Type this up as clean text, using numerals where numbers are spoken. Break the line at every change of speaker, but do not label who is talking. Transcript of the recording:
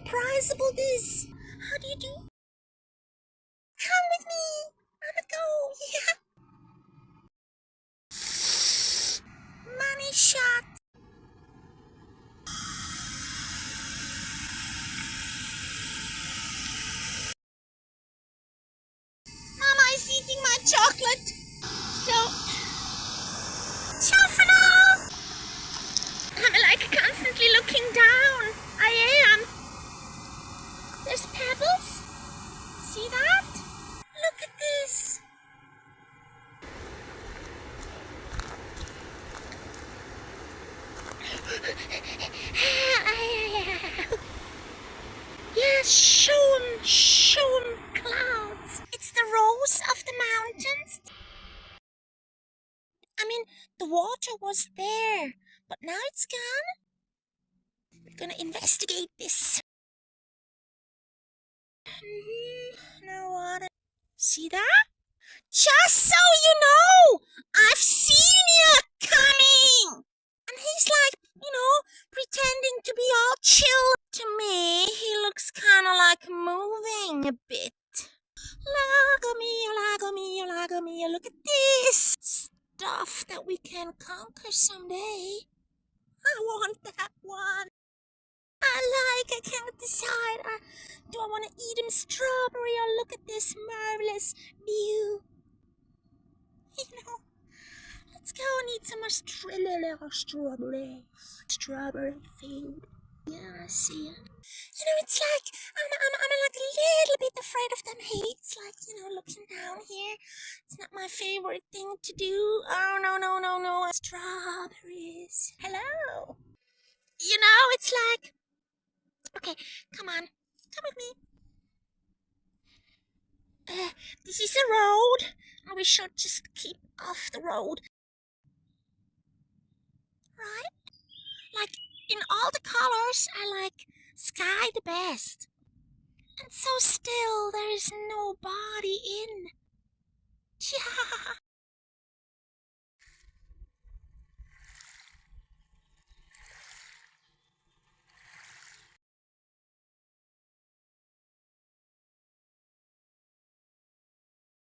surprisable this. How do you do? Come with me. I'ma go. Yeah. Money shot. Mama is eating my chocolate. So, ciao for now. I'm like constantly looking down. I am. There's pebbles. See that? Look at this. Yes, show 'em clouds. It's the rose of the mountains. I mean, the water was there, but now it's gone. We're gonna investigate this. No water. See that? Just so you know, I've seen you coming. And he's like, pretending to be all chill. To me, he looks kind of like moving a bit. Look at this stuff that we can conquer someday. I want that one. I can't decide. Do I want to eat him strawberry or look at this marvelous view? Let's go and eat some more strawberry food. Yeah, I see it. It's like I'm like a little bit afraid of them heights. Like, looking down here. It's not my favorite thing to do. Oh, no. Strawberries. Hello. It's like, okay, come on. Come with me. This is a road. And we should just keep off the road. Right? Like, in all the colors, I like sky the best. And so still, there is nobody in. Yeah.